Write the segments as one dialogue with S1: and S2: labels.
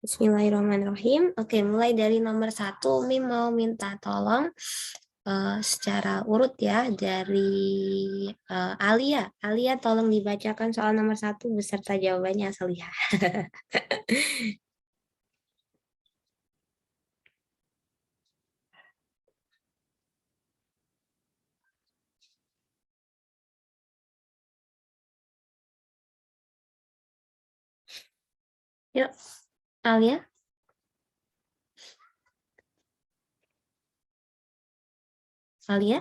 S1: Bismillahirrahmanirrahim. Oke, mulai dari nomor 1, Umi mau minta tolong secara urut ya dari Alia. Alia tolong dibacakan soal nomor 1 beserta jawabannya Salihah. Yuk, Alia. Alia.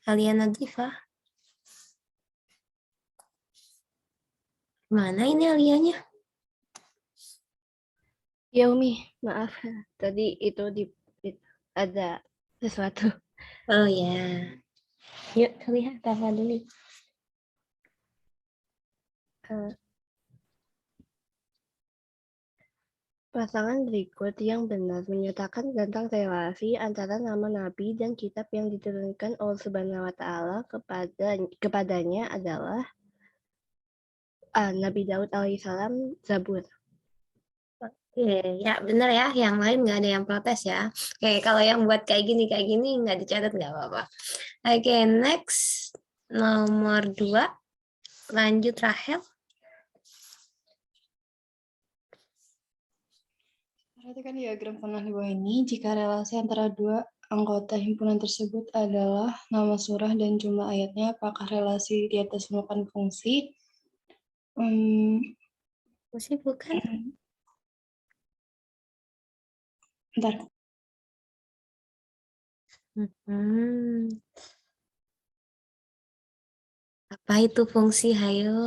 S1: Alia Nadifah. Mana ini Alianya?
S2: Ya Umi, maaf. Tadi itu ada sesuatu.
S1: Oh ya. Yuk, Salihah, apa dulu?
S2: Pasangan berikut yang benar menyatakan tentang relasi antara nama Nabi dan kitab yang diturunkan Allah Subhanahu wa Ta'ala kepadanya adalah Nabi Daud alaihissalam, Zabur.
S1: Oke, ya bener ya. Yang lain nggak ada yang protes ya. Oke, kalau yang buat kayak gini nggak dicatat nggak apa-apa. Oke, next. Nomor 2. Lanjut Rahel.
S3: Perhatikan diagram tengah di bawah ini, jika relasi antara dua anggota himpunan tersebut adalah nama surah dan jumlah ayatnya, apakah relasi di atas merupakan fungsi?
S1: Fungsi bukan?
S3: Bentar.
S1: Apa itu fungsi? Hayo.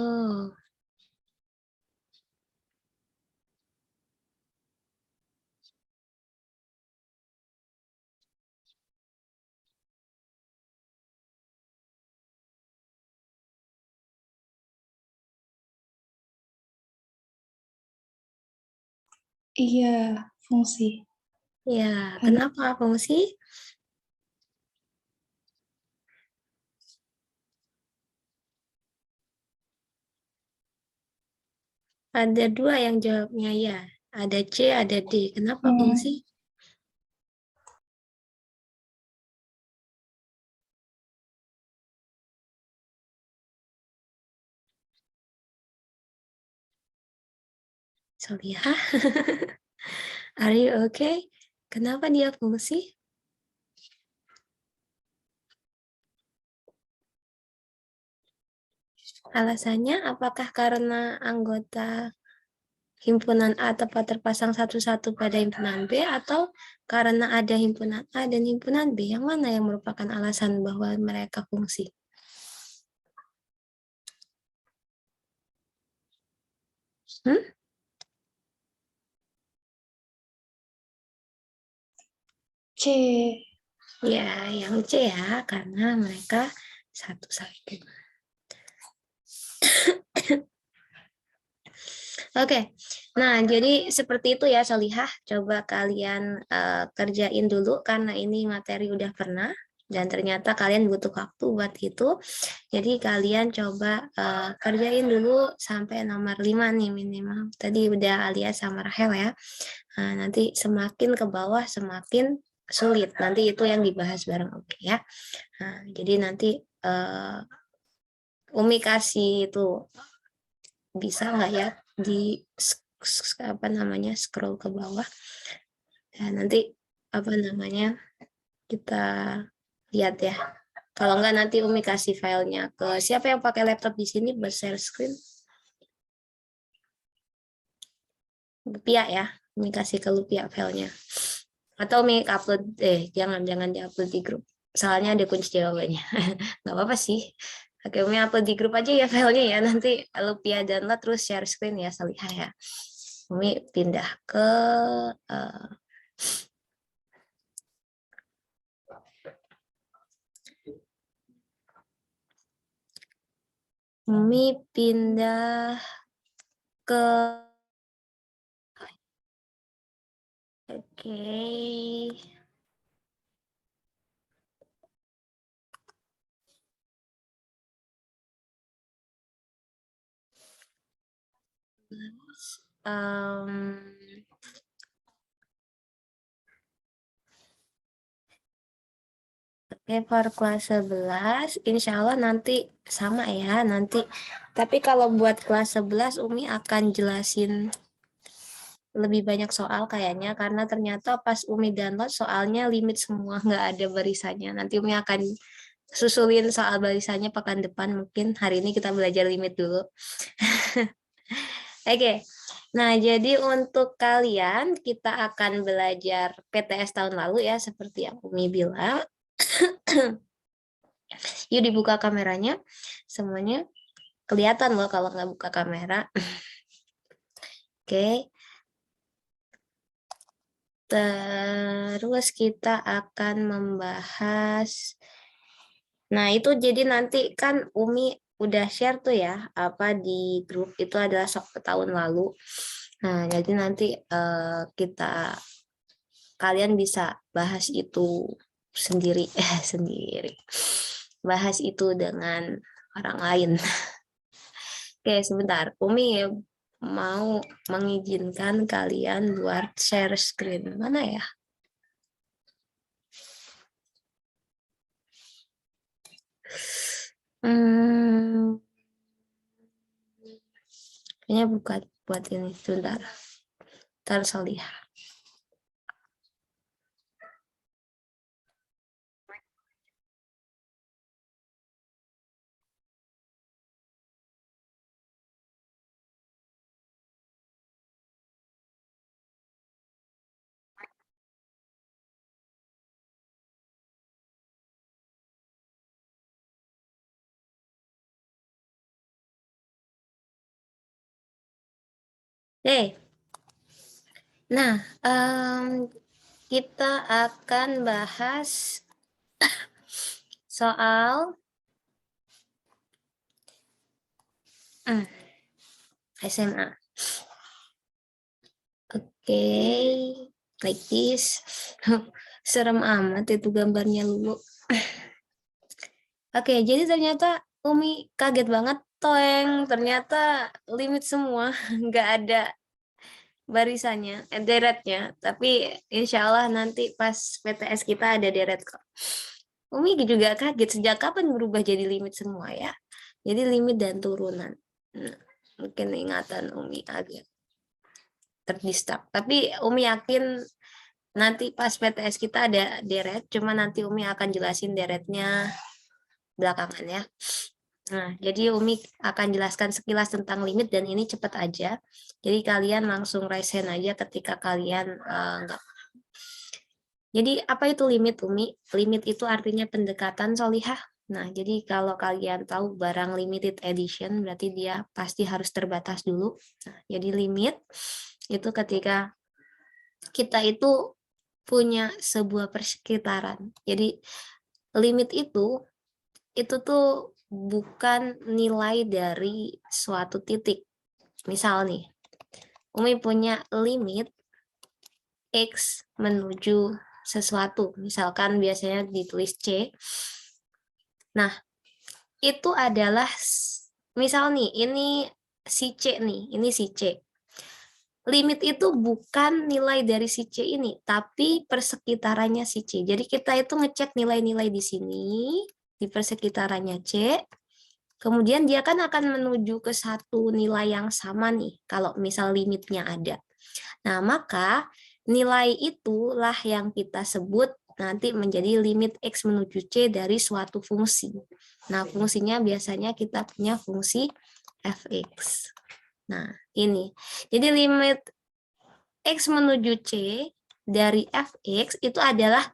S3: Iya, fungsi.
S1: Ya, kenapa fungsi? Ada 2 yang jawabnya ya. Ada C, ada D. Kenapa fungsi? Solihah. Are you okay? Kenapa dia fungsi? Alasannya apakah karena anggota himpunan A tepat terpasang satu-satu pada himpunan B atau karena ada himpunan A dan himpunan B? Yang mana yang merupakan alasan bahwa mereka fungsi?
S3: C.
S1: Ya, yang C ya, karena mereka satu-satu. Oke, nah jadi seperti itu ya Solihah. Coba kalian kerjain dulu karena ini materi udah pernah dan ternyata kalian butuh waktu buat itu. Jadi kalian coba kerjain dulu sampai nomor 5 nih minimal. Tadi udah Alia sama Rahel ya. Nah, nanti semakin ke bawah semakin sulit. Nanti itu yang dibahas bareng Oke ya. Nah, jadi nanti Umi kasih itu bisa nggak ya di apa namanya scroll ke bawah ya nanti apa namanya kita lihat ya kalau nggak nanti Umi kasih filenya ke siapa yang pakai laptop di sini buat share screen Lupia ya Umi kasih ke Lupia filenya atau Umi upload jangan diupload di grup soalnya ada kunci jawabannya nggak apa-apa sih Oke, Umi upload di grup aja ya filenya ya. Nanti Lupia download terus share screen ya, Salihah ya. Umi pindah ke Umi pindah ke Oke. Oke, for kelas 11, insya Allah nanti sama ya, nanti. Tapi kalau buat kelas 11, Umi akan jelasin lebih banyak soal kayaknya, karena ternyata pas Umi download soalnya limit semua, nggak ada barisannya. Nanti Umi akan susulin soal barisannya pekan depan, mungkin hari ini kita belajar limit dulu. Oke, nah jadi untuk kalian, kita akan belajar PTS tahun lalu ya, seperti yang Umi bilang. Yuk dibuka kameranya, semuanya kelihatan loh kalau nggak buka kamera. Oke. Terus kita akan membahas, nah itu jadi nanti kan Umi udah share tuh ya, apa di grup itu adalah sok tahun lalu. Nah jadi nanti kalian bisa bahas itu sendiri, sendiri. Bahas itu dengan orang lain. Oke, sebentar. Umi mau mengizinkan kalian buat share screen. Mana ya? Kayaknya bukan buat ini. Sebentar. Ntar Solihah. Nah, kita akan bahas soal SMA. Oke, like this. Serem amat itu gambarnya Lulu. Oke, jadi ternyata Umi kaget banget, toeng. Ternyata limit semua, nggak ada barisannya, deretnya. Tapi insya Allah nanti pas PTS kita ada deret kok. Umi juga kaget, sejak kapan berubah jadi limit semua ya? Jadi limit dan turunan. Nah, mungkin ingatan Umi agak terdistak. Tapi Umi yakin nanti pas PTS kita ada deret, cuma nanti Umi akan jelasin deretnya belakangan ya. Nah, jadi Umi akan jelaskan sekilas tentang limit dan ini cepat aja. Jadi kalian langsung raise hand aja ketika kalian enggak. Jadi apa itu limit, Umi? Limit itu artinya pendekatan, Solihah. Nah, jadi kalau kalian tahu barang limited edition berarti dia pasti harus terbatas dulu. Nah, jadi limit itu ketika kita itu punya sebuah persekitaran. Jadi limit itu tuh bukan nilai dari suatu titik. Misal nih, Umi punya limit X menuju sesuatu. Misalkan biasanya ditulis C. Nah, itu adalah, misal nih, ini si C nih, ini si C. Limit itu bukan nilai dari si C ini, tapi persekitarannya si C. Jadi kita itu ngecek nilai-nilai di sini, di persekitarannya C, kemudian dia kan akan menuju ke satu nilai yang sama nih, kalau misal limitnya ada. Nah, maka nilai itulah yang kita sebut nanti menjadi limit X menuju C dari suatu fungsi. Nah, fungsinya biasanya kita punya fungsi fx. Nah, ini. Jadi limit X menuju C dari fx itu adalah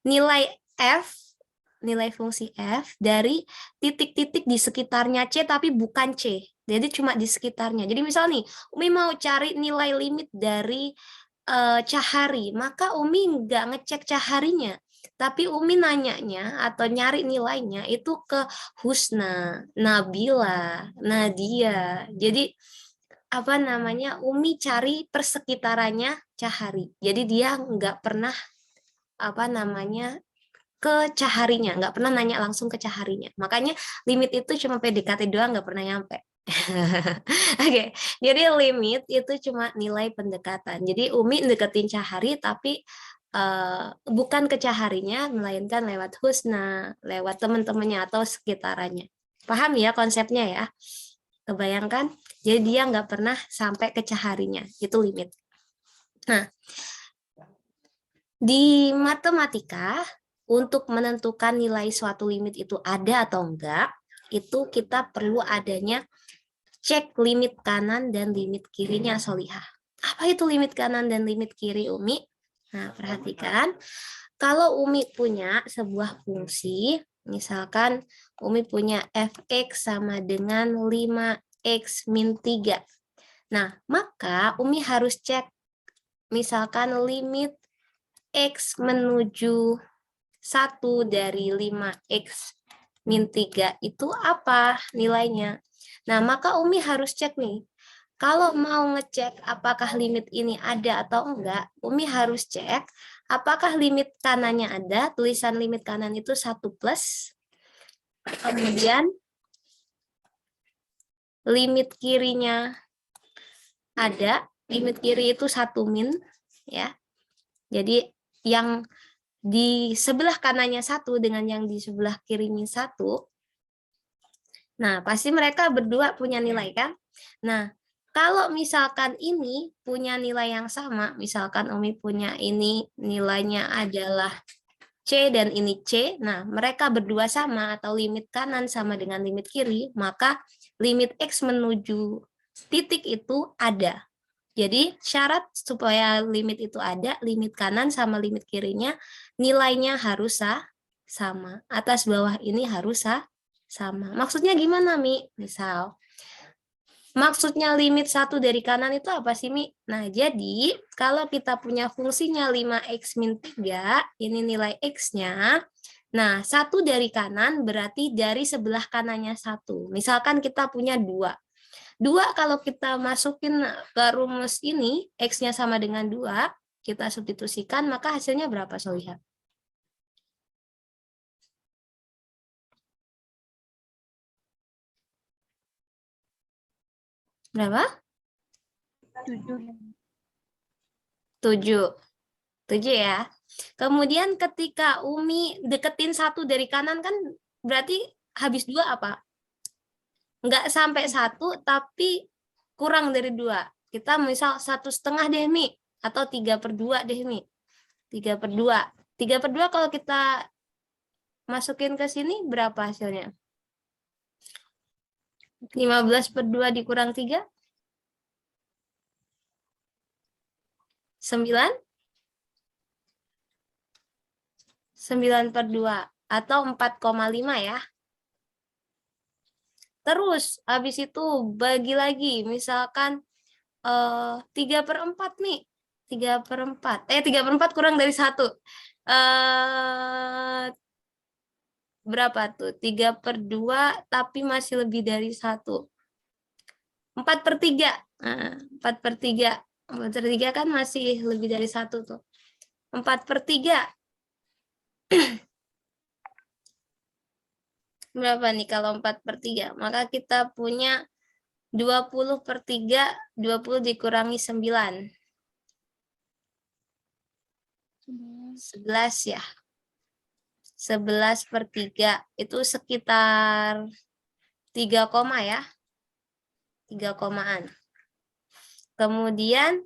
S1: nilai F, nilai fungsi F dari titik-titik di sekitarnya C tapi bukan C. Jadi cuma di sekitarnya. Jadi misal nih, Umi mau cari nilai limit dari Cahari, maka Umi nggak ngecek Caharinya. Tapi Umi nanyanya atau nyari nilainya itu ke Husna, Nabila, Nadia. Jadi apa namanya, Umi cari persekitarannya Cahari. Jadi dia nggak pernah apa namanya ke Caharinya, nggak pernah nanya langsung ke Caharinya. Makanya limit itu cuma PDKT doang, nggak pernah nyampe. Oke, jadi limit itu cuma nilai pendekatan. Jadi Umi deketin Cahari tapi bukan ke Caharinya, melainkan lewat Husna, lewat teman-temannya atau sekitarannya. Paham ya konsepnya ya? Kebayangkan? Jadi dia nggak pernah sampai ke Caharinya, itu limit. Nah, di matematika, untuk menentukan nilai suatu limit itu ada atau enggak, itu kita perlu adanya cek limit kanan dan limit kirinya, Solihah. Apa itu limit kanan dan limit kiri, Umi? Nah, perhatikan. Kalau Umi punya sebuah fungsi, misalkan Umi punya fx sama dengan 5x min 3. Nah, maka Umi harus cek misalkan limit x menuju 1 dari 5x min 3 itu apa nilainya? Nah, maka Umi harus cek nih. Kalau mau ngecek apakah limit ini ada atau enggak, Umi harus cek apakah limit kanannya ada, tulisan limit kanan itu 1 plus, kemudian limit kirinya ada, limit kiri itu 1 min, ya. Jadi yang di sebelah kanannya 1 dengan yang di sebelah kirinya 1. Nah, pasti mereka berdua punya nilai kan? Nah, kalau misalkan ini punya nilai yang sama, misalkan Umi punya ini nilainya adalah C dan ini C, nah mereka berdua sama atau limit kanan sama dengan limit kiri, maka limit X menuju titik itu ada. Jadi syarat supaya limit itu ada, limit kanan sama limit kirinya nilainya harus sama. Atas bawah ini harus sama. Maksudnya gimana, Mi? Misal, maksudnya limit 1 dari kanan itu apa sih, Mi? Nah, jadi kalau kita punya fungsinya 5x min 3, ini nilai x-nya. Nah, 1 dari kanan berarti dari sebelah kanannya 1. Misalkan kita punya 2. 2 kalau kita masukin ke rumus ini, X-nya sama dengan 2, kita substitusikan, maka hasilnya berapa, Solihah? Berapa? 7. 7 ya. Kemudian ketika Umi deketin 1 dari kanan kan berarti habis 2 apa? Nggak sampai 1, tapi kurang dari 2. Kita misal 1,5 deh, Mi. Atau 3/2 deh, Mi. 3/2. 3/2 kalau kita masukin ke sini berapa hasilnya? 15/2 dikurang 3? 9? 9/2 atau 4,5 ya. Terus habis itu bagi lagi, misalkan 3/4 nih. 3/4. 3/4 kurang dari 1. Berapa tuh? 3/2 tapi masih lebih dari 1. 4/3. 4/3. 4/3 kan masih lebih dari 1 tuh. 4/3. Berapa nih kalau 4/3? Maka kita punya 20/3, 20 dikurangi 9. 11 ya. 11/3 itu sekitar 3 koma ya. 3 komaan. Kemudian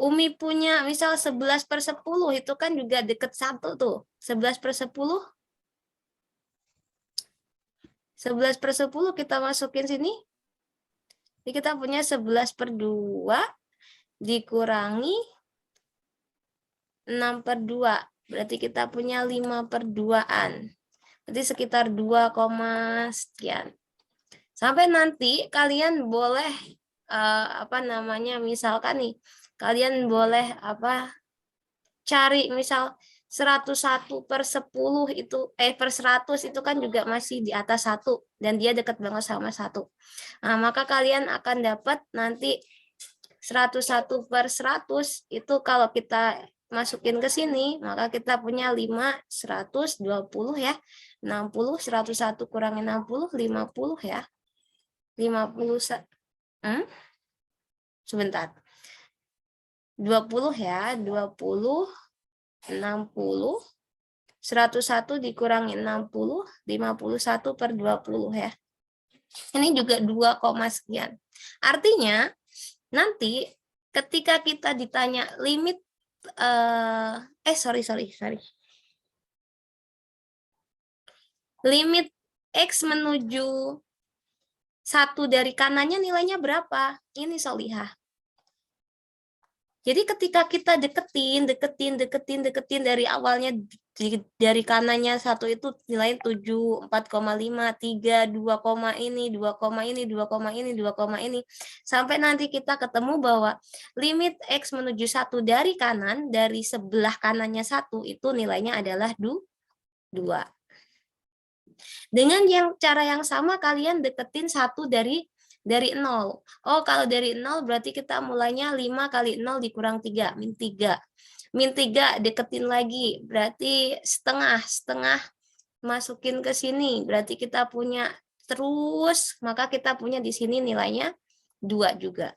S1: Umi punya misal 11/10 itu kan juga deket 1 tuh. 11/10. 11/10 kita masukin sini. Jadi kita punya 11/2 dikurangi 6/2. Berarti kita punya 5/2-an. Berarti sekitar 2, sekian. Sampai nanti kalian boleh misalkan nih, kalian boleh cari misal 101/10 itu per 100 itu kan juga masih di atas 1 dan dia dekat banget sama 1. Nah, maka kalian akan dapat nanti 101/100 itu kalau kita masukin ke sini, maka kita punya 5, 100, 20 ya. 60, 101 kurangi 60, 50 ya. Sebentar. 20 ya, 20, 60, 101 dikurangi 60, 51 per 20 ya. Ini juga 2, sekian. Artinya, nanti ketika kita ditanya limit, limit X menuju 1 dari kanannya nilainya berapa? Ini Solihah. Jadi ketika kita deketin dari awalnya dari kanannya 1 itu nilai 7, 4,5, 3, 2, ini, 2, ini, 2, ini. Sampai nanti kita ketemu bahwa limit X menuju 1 dari kanan, dari sebelah kanannya 1 itu nilainya adalah 2. Dengan cara yang sama kalian deketin 1 dari 0. Oh, kalau dari 0 berarti kita mulainya 5 kali 0 dikurang 3, min 3. Min 3 deketin lagi, berarti setengah masukin ke sini. Berarti kita punya terus, maka kita punya di sini nilainya 2 juga.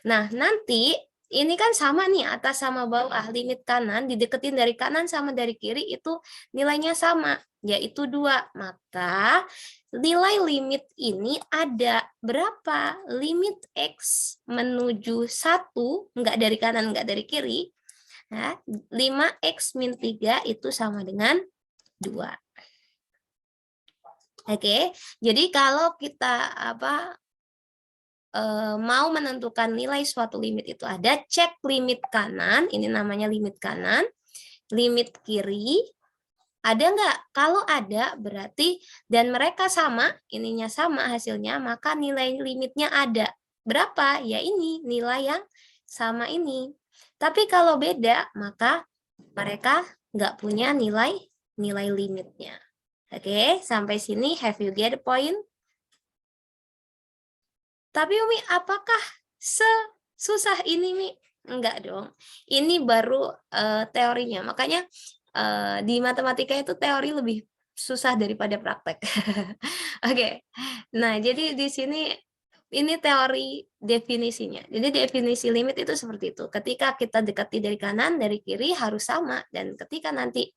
S1: Nah, nanti ini kan sama nih, atas sama bawah. Limit kanan dideketin dari kanan sama dari kiri itu nilainya sama, yaitu 2. Maka nilai limit ini ada berapa? Limit X menuju 1, enggak dari kanan, enggak dari kiri. Nah, 5X min 3 itu sama dengan 2. Oke, jadi kalau kita mau menentukan nilai suatu limit itu ada cek limit kanan, ini namanya limit kanan, limit kiri, ada nggak? Kalau ada berarti dan mereka sama, ininya sama hasilnya, maka nilai limitnya ada. Berapa? Ya ini, nilai yang sama ini. Tapi kalau beda, maka mereka nggak punya nilai limitnya. Oke, sampai sini have you get the point? Tapi Umi, apakah sesusah ini, Mi? Enggak dong. Ini baru teorinya. Makanya di matematika itu teori lebih susah daripada praktek. Oke. Nah, jadi di sini ini teori definisinya. Jadi definisi limit itu seperti itu. Ketika kita dekati dari kanan, dari kiri harus sama. Dan ketika nanti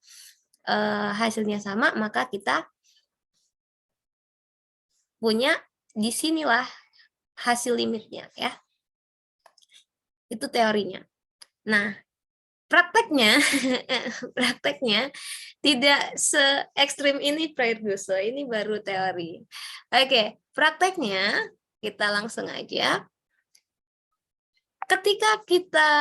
S1: hasilnya sama, maka kita punya di sinilah hasil limitnya ya. Itu teorinya. Nah, prakteknya tidak se ekstrim ini Ferguson, ini baru teori. Oke, prakteknya kita langsung aja. Ketika kita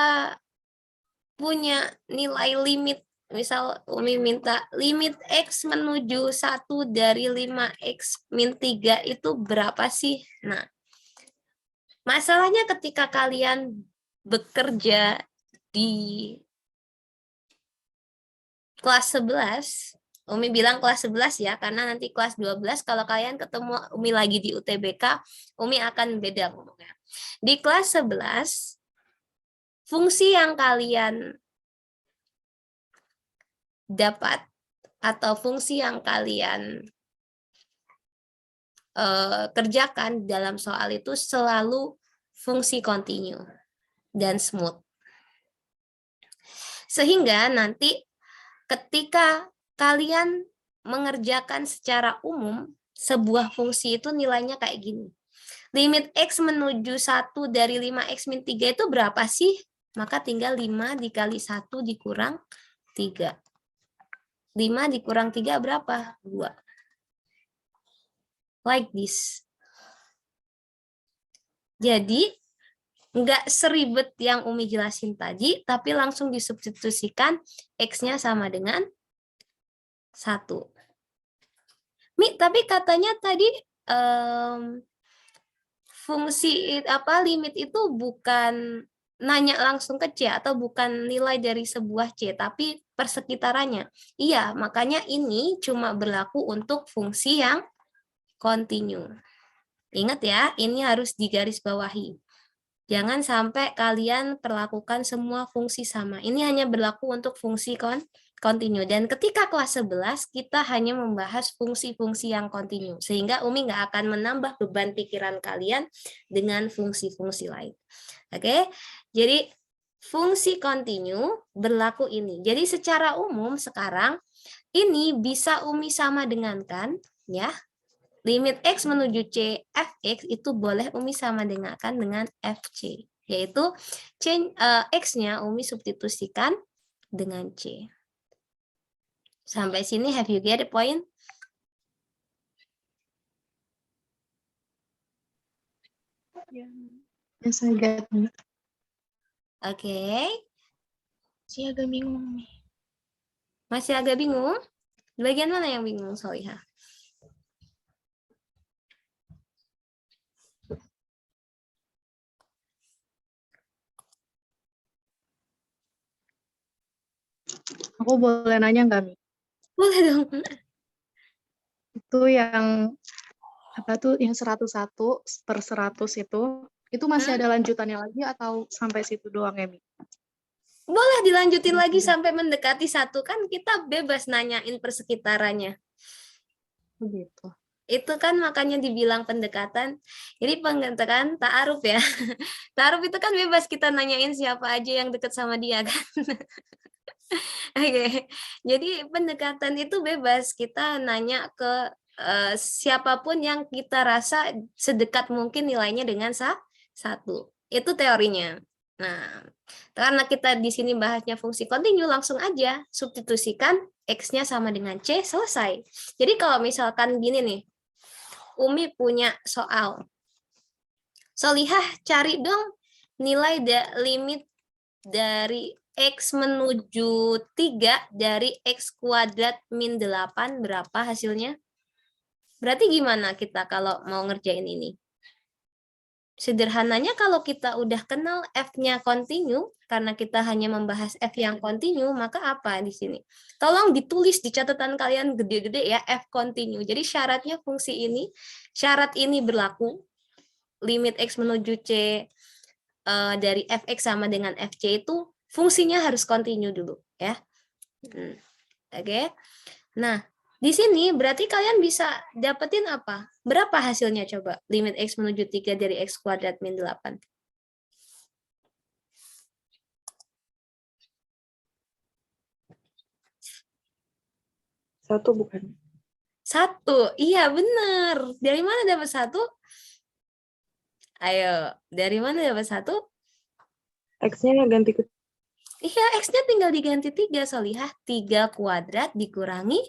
S1: punya nilai limit, misal Umi minta limit X menuju 1 dari 5X min 3 itu berapa sih? Nah, masalahnya ketika kalian bekerja di kelas 11, Umi bilang kelas 11 ya, karena nanti kelas 12 kalau kalian ketemu Umi lagi di UTBK, Umi akan beda ngomongnya. Di kelas 11, fungsi yang kalian dapat atau fungsi yang kalian kerjakan dalam soal itu selalu fungsi kontinu dan smooth. Sehingga nanti ketika kalian mengerjakan secara umum, sebuah fungsi itu nilainya kayak gini. Limit X menuju 1 dari 5X min 3 itu berapa sih? Maka tinggal 5 dikali 1 dikurang 3. 5 dikurang 3 berapa? 2. Like this. Jadi, nggak seribet yang Umi jelasin tadi, tapi langsung disubstitusikan X-nya sama dengan 1. Mi, tapi katanya tadi fungsi limit itu bukan nanya langsung ke C atau bukan nilai dari sebuah C, tapi persekitarannya. Iya, makanya ini cuma berlaku untuk fungsi yang kontinu. Ingat ya, ini harus digarisbawahi. Jangan sampai kalian perlakukan semua fungsi sama. Ini hanya berlaku untuk fungsi kontinu. Dan ketika kelas 11, kita hanya membahas fungsi-fungsi yang kontinu. Sehingga Umi nggak akan menambah beban pikiran kalian dengan fungsi-fungsi lain. Oke, jadi fungsi kontinu berlaku ini. Jadi secara umum sekarang, ini bisa Umi sama dengankan, ya. Limit X menuju C, Fx itu boleh Umi sama dengankan dengan Fc. Yaitu X-nya Umi substitusikan dengan C. Sampai sini, have you get the point?
S3: Yes, I get it.
S1: Oke.
S4: Masih agak bingung nih.
S1: Masih agak bingung? Bagian mana yang bingung, Solihah?
S3: Aku boleh nanya nggak, Mi?
S1: Boleh dong.
S3: Itu yang apa tuh yang 101/100 itu masih ada lanjutannya lagi atau sampai situ doang ya, Mi?
S1: Boleh dilanjutin lagi sampai mendekati 1, kan kita bebas nanyain persekitarannya.
S3: Begitu.
S1: Itu kan makanya dibilang pendekatan. Jadi pendekatan ta'aruf ya. Ta'aruf itu kan bebas kita nanyain siapa aja yang deket sama dia kan. Oke. Jadi pendekatan itu bebas, kita nanya ke siapapun yang kita rasa sedekat mungkin nilainya dengan 1. Itu teorinya. Nah, karena kita di sini bahasnya fungsi kontinu, langsung aja substitusikan X-nya sama dengan C, selesai. Jadi kalau misalkan gini nih, Umi punya soal. Solihah, cari dong nilai limit dari X menuju 3 dari X kuadrat min 8 berapa hasilnya? Berarti gimana kita kalau mau ngerjain ini? Sederhananya kalau kita udah kenal F-nya kontinu, karena kita hanya membahas F yang kontinu, maka apa di sini? Tolong ditulis di catatan kalian gede-gede ya, F kontinu. Jadi syaratnya fungsi ini, syarat ini berlaku, limit X menuju C dari Fx sama dengan Fc itu fungsinya harus kontinu dulu ya. Oke. Nah, di sini berarti kalian bisa dapetin apa? Berapa hasilnya coba? Limit X menuju 3 dari X kuadrat min 8.
S3: 1 bukan?
S1: 1. Iya, benar. Dari mana dapat 1? Ayo, dari mana dapat 1?
S3: X-nya ganti ke
S1: Iya, X-nya tinggal diganti 3, Solihah. 3 kuadrat dikurangi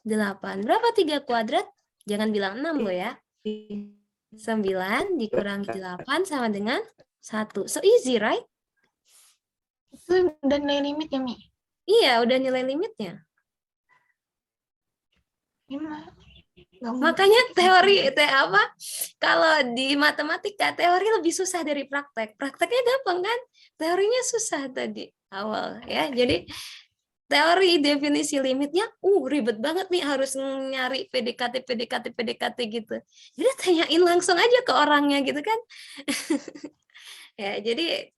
S1: 8. Berapa 3 kuadrat? Jangan bilang 6 loh ya. 9 dikurangi 8 sama dengan 1. So easy, right?
S4: Itu udah nilai limit ya, Mi?
S1: Iya, udah nilai limitnya.
S4: Gimana?
S1: Makanya teori kalau di matematika teori lebih susah dari praktek. Prakteknya gampang kan? Teorinya susah tadi awal ya. Jadi teori definisi limitnya ribet banget nih, harus nyari PDKT gitu. Jadi tanyain langsung aja ke orangnya gitu kan. Ya, jadi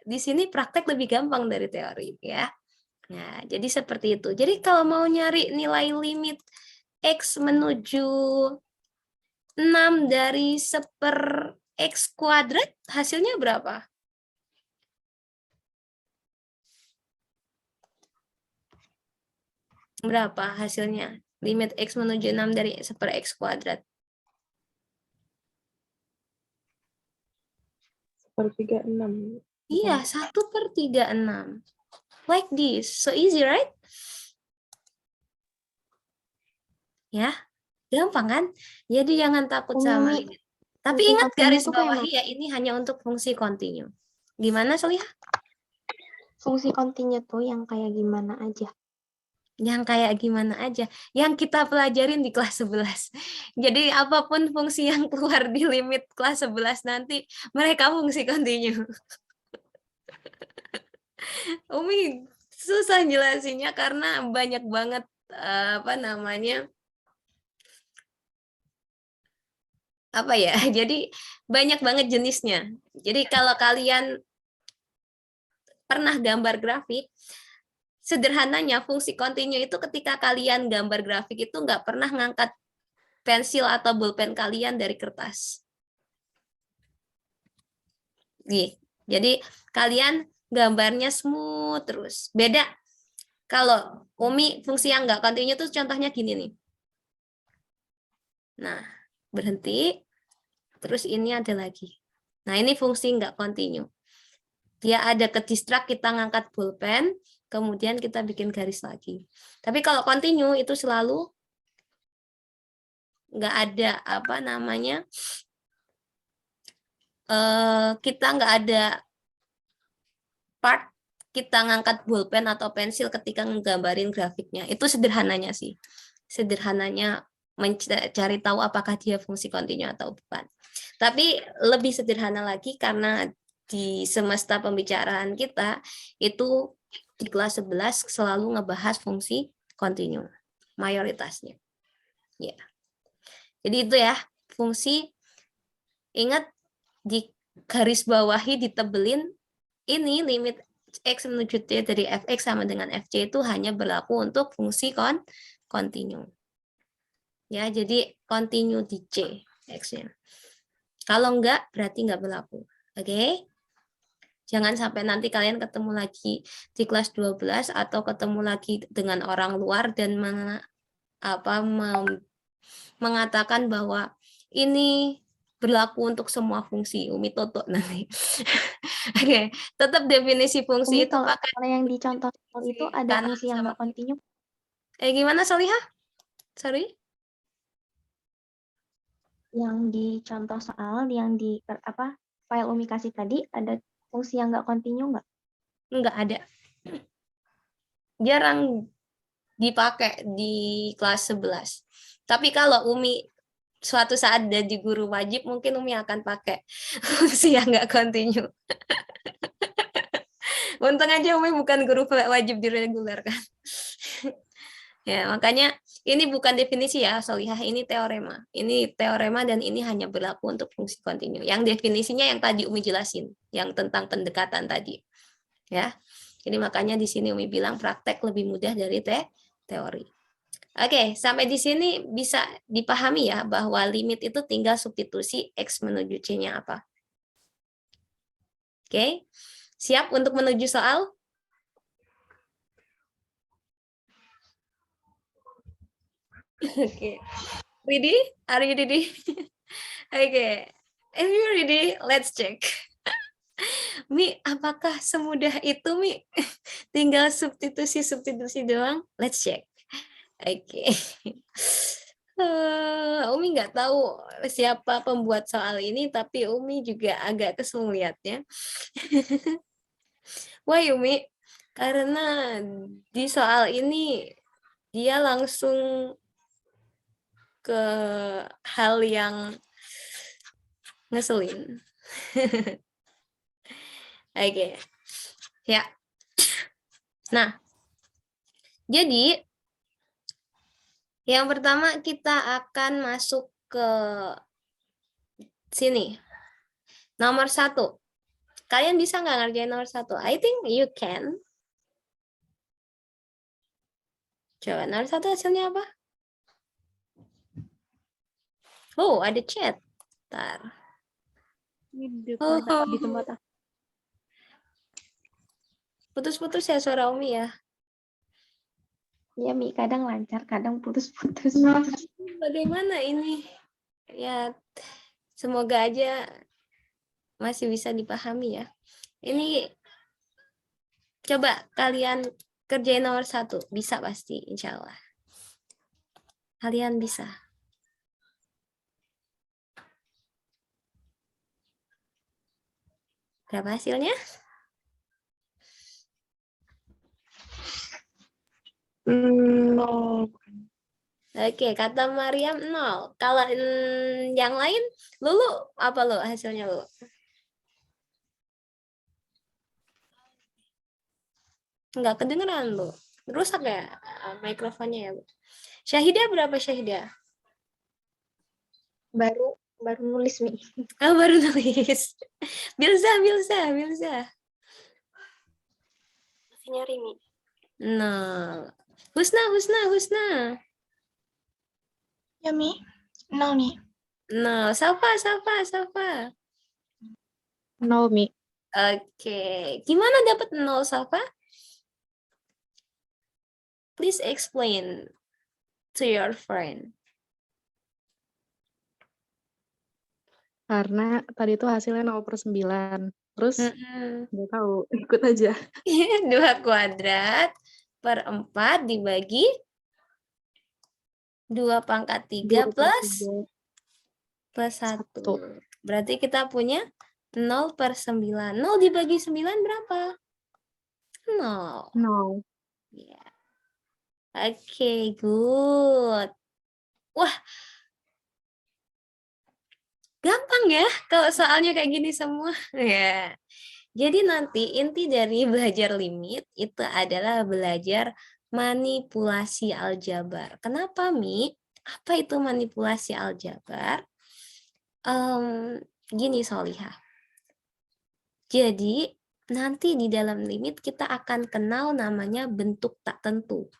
S1: di sini praktek lebih gampang dari teori ya. Nah, jadi seperti itu. Jadi kalau mau nyari nilai limit X menuju 6 dari 1/X kuadrat, hasilnya berapa? Berapa hasilnya? Limit X menuju 6 dari 1/X kuadrat.
S3: 1/36.
S1: Iya, 1/36. Like this. So easy, right? Ya, gampang kan? Jadi jangan takut sama limit. Tapi ingat garis bawahi ya, ini hanya untuk fungsi kontinu. Gimana, Solihah?
S5: Fungsi kontinu tuh yang kayak gimana aja?
S1: Yang kayak gimana aja? Yang kita pelajarin di kelas 11. Jadi apapun fungsi yang keluar di limit kelas 11 nanti, mereka fungsi kontinu. Umi susah jelasinnya karena banyak banget jadi banyak banget jenisnya. Jadi kalau kalian pernah gambar grafik, sederhananya fungsi kontinu itu ketika kalian gambar grafik itu nggak pernah ngangkat pensil atau bolpen kalian dari kertas. Jadi kalian gambarnya smooth terus. Beda kalau Umi fungsi yang nggak kontinu itu contohnya gini nih. Nah, berhenti. Terus ini ada lagi. Nah, ini fungsi nggak kontinu. Dia ada ke distrak, kita ngangkat bolpen, kemudian kita bikin garis lagi. Tapi kalau kontinu itu selalu nggak ada apa namanya, kita nggak ada part kita ngangkat bolpen atau pensil ketika nggambarin grafiknya. Itu sederhananya sih. Sederhananya mencari tahu apakah dia fungsi kontinu atau bukan. Tapi lebih sederhana lagi karena di semesta pembicaraan kita itu di kelas 11 selalu ngebahas fungsi kontinu mayoritasnya. Ya. Jadi itu ya, fungsi, ingat di garis bawahi ditebelin ini limit X menuju T dari Fx sama dengan Fc itu hanya berlaku untuk fungsi kontinu. Ya, jadi kontinu di C X-nya. Kalau enggak, berarti enggak berlaku. Oke? Jangan sampai nanti kalian ketemu lagi di kelas 12 atau ketemu lagi dengan orang luar dan mengatakan bahwa ini berlaku untuk semua fungsi. Umi tutup nanti. Oke, tetap definisi fungsi
S5: Umi,
S1: itu
S5: kalau
S1: pakai
S5: yang di contoh itu ada
S1: kanan
S5: fungsi yang
S1: sama
S5: nggak kontinu.
S1: gimana Salihah? Sorry.
S5: Yang di contoh soal yang di file Umi kasih tadi ada fungsi yang nggak kontinu nggak?
S1: Nggak ada. Jarang dipakai di kelas 11. Tapi kalau Umi suatu saat jadi guru wajib, mungkin Umi akan pakai fungsi yang nggak kontinu. Untung aja Umi bukan guru wajib di reguler kan. Ya, makanya ini bukan definisi ya, Solihah, ini teorema. Ini teorema dan ini hanya berlaku untuk fungsi kontinu. Yang definisinya yang tadi Umi jelasin, yang tentang pendekatan tadi. Ya. Jadi makanya di sini Umi bilang praktek lebih mudah dari teori. Oke, sampai di sini bisa dipahami ya bahwa limit itu tinggal substitusi X menuju C-nya apa. Oke, siap untuk menuju soal? Oke, ready? Are you ready? Oke, if you ready, let's check. Mi, apakah semudah itu, Mi? Tinggal substitusi doang? Let's check. Oke. Umi nggak tahu siapa pembuat soal ini, tapi Umi juga agak kesel lihatnya. Wah, Umi, karena di soal ini dia langsung ke hal yang ngeselin. Oke. Ya. Nah, jadi yang pertama kita akan masuk ke sini. Nomor 1. Kalian bisa nggak ngerjain nomor 1? I think you can. Coba nomor 1 hasilnya apa? Oh, ada chat. Bentar.
S5: Di tempat aku.
S1: Putus-putus ya suara Umi ya.
S5: Iya, Mi, kadang lancar, kadang putus-putus.
S1: Bagaimana ini? Ya, semoga aja masih bisa dipahami ya. Ini coba kalian kerjain nomor 1. Bisa pasti, insya Allah. Kalian bisa. Berapa hasilnya?
S4: No.
S1: Oke, kata Mariam 0. Kalau yang lain, Lulu, apa lo hasilnya Lulu? Enggak kedengeran lo. Rusak ya mikrofonnya ya, Bu? Syahidah berapa Syahidah?
S5: Baru nulis, Mi.
S1: Oh, baru nulis. Bilza.
S5: Masih nyari, Mi.
S1: 0. Husna.
S4: Ya, Mi. 0, Mi.
S1: 0. Safa.
S6: 0, Mi.
S1: Oke. Gimana dapat 0, Safa? Please explain to your friend.
S6: Karena tadi itu hasilnya 0/9. Terus
S1: Mm-mm.
S6: nggak tahu, ikut aja.
S1: 2 kuadrat per 4 dibagi 2 pangkat 3 plus 1. Berarti kita punya 0/9. 0 dibagi 9 berapa? 0.
S6: 0.
S1: Ya. Oke, good. Wah, gampang ya kalau soalnya kayak gini semua. Ya. Jadi nanti inti dari belajar limit itu adalah belajar manipulasi aljabar. Kenapa, Mi? Apa itu manipulasi aljabar? Gini, Solihah. Jadi nanti di dalam limit kita akan kenal namanya bentuk tak tentu.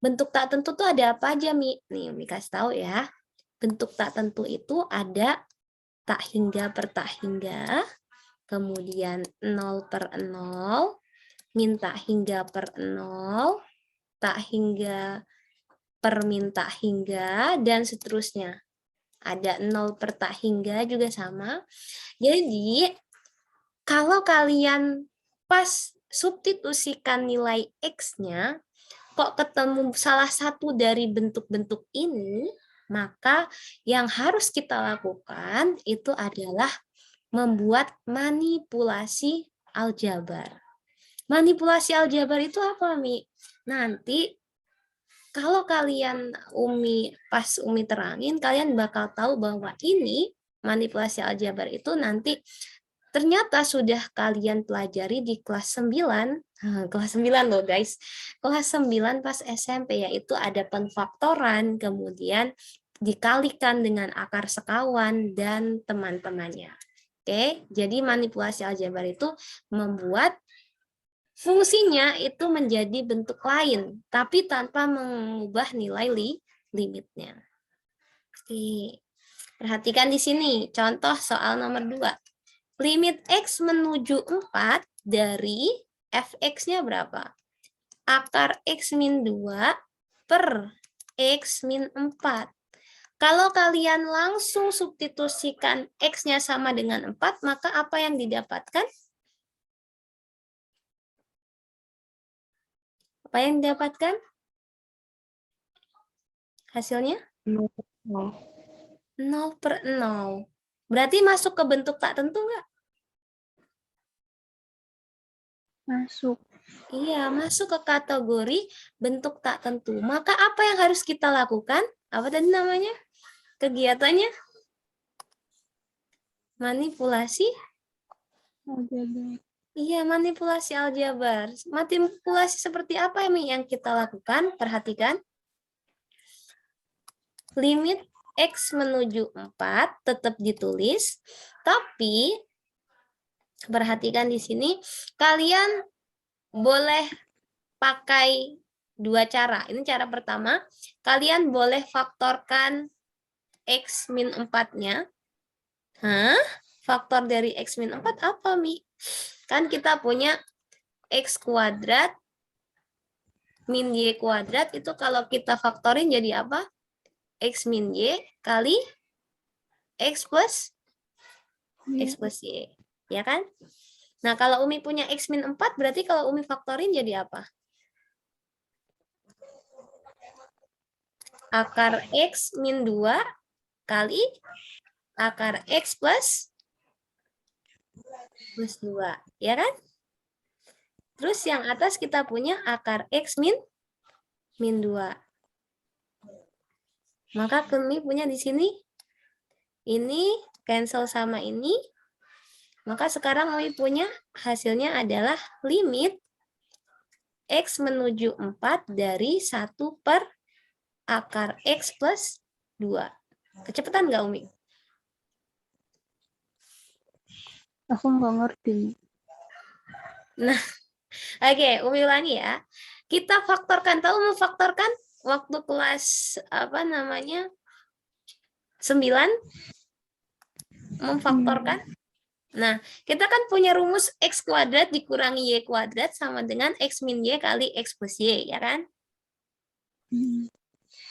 S1: Bentuk tak tentu tuh ada apa aja, Mi? Nih, Mi kasih tahu ya. Bentuk tak tentu itu ada tak hingga per tak hingga, kemudian 0/0, min tak hingga per 0, tak hingga per min tak hingga, dan seterusnya. Ada 0 per tak hingga juga sama. Jadi, kalau kalian pas substitusikan nilai X-nya, kok ketemu salah satu dari bentuk-bentuk ini, maka yang harus kita lakukan itu adalah membuat manipulasi aljabar. Manipulasi aljabar itu apa, Mi? Nanti kalau kalian pas Umi terangin, kalian bakal tahu bahwa ini manipulasi aljabar itu nanti ternyata sudah kalian pelajari di kelas 9. Kelas 9 loh, guys. Kelas 9 pas SMP, yaitu ada penfaktoran, kemudian dikalikan dengan akar sekawan dan teman-temannya. Oke, jadi manipulasi aljabar itu membuat fungsinya itu menjadi bentuk lain, tapi tanpa mengubah nilai limitnya. Oke, perhatikan di sini, contoh soal nomor 2. Limit X menuju 4 dari fx-nya berapa? Akar X min 2 per X min 4. Kalau kalian langsung substitusikan X-nya sama dengan 4, maka apa yang didapatkan? Apa yang didapatkan? Hasilnya?
S6: 0.
S1: 0/0. Berarti masuk ke bentuk tak tentu nggak?
S2: Masuk.
S1: Iya, masuk ke kategori bentuk tak tentu. Maka apa yang harus kita lakukan? Apa tadi namanya? Kegiatannya? Manipulasi?
S2: Aljabar.
S1: Iya, manipulasi aljabar. Manipulasi seperti apa yang kita lakukan? Perhatikan. Limit X menuju 4 tetap ditulis, tapi perhatikan di sini, kalian boleh pakai 2 cara. Ini cara pertama, kalian boleh faktorkan X min 4-nya. Faktor dari X min 4 apa, Mi? Kan kita punya X kuadrat min Y kuadrat, itu kalau kita faktorin jadi apa? X min Y kali X plus Y. Ya kan? Nah, kalau Umi punya X min 4, berarti kalau Umi faktorin jadi apa? Akar X min 2 kali akar X plus 2. Ya kan? Terus yang atas kita punya akar X min 2. Maka kami punya di sini, ini cancel sama ini. Maka sekarang kami punya hasilnya adalah limit X menuju 4 dari 1 per akar X plus 2. Kecepatan nggak, Umi?
S2: Aku nggak ngerti.
S1: Nah, Oke, Umi ulangi ya. Kita faktorkan, tahu memfaktorkan waktu kelas apa namanya 9 memfaktorkan. Nah, kita kan punya rumus X kuadrat dikurangi Y kuadrat sama dengan X min Y kali X plus Y, ya kan?